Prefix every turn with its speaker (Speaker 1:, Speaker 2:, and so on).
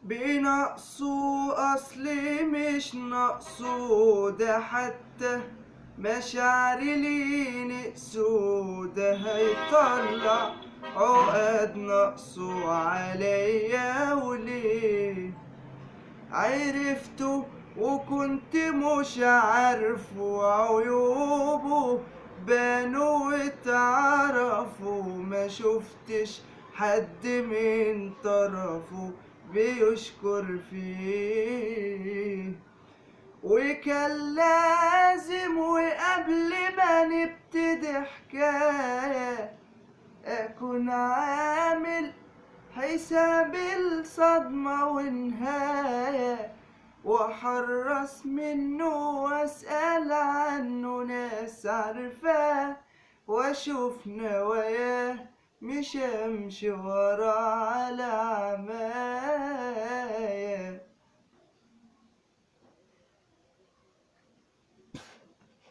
Speaker 1: بنقصه أصلي مش ناقصه ده، حتى مشاعري ليه نقصه ده، هيطلع عقد نقصه عليا وليه. عرفته وكنت مش عارفه، عيوبه بانوا واتعرفوا، ما شفتش حد من طرفه بيشكر فيه. وكان لازم وقبل ما نبتدي حكاية أكون عامل حساب الصدمة ونهاية، وأحرص منه وأسأل عنه ناس عارفاه، وأشوف نواياه مش أمشي وراه على عماه.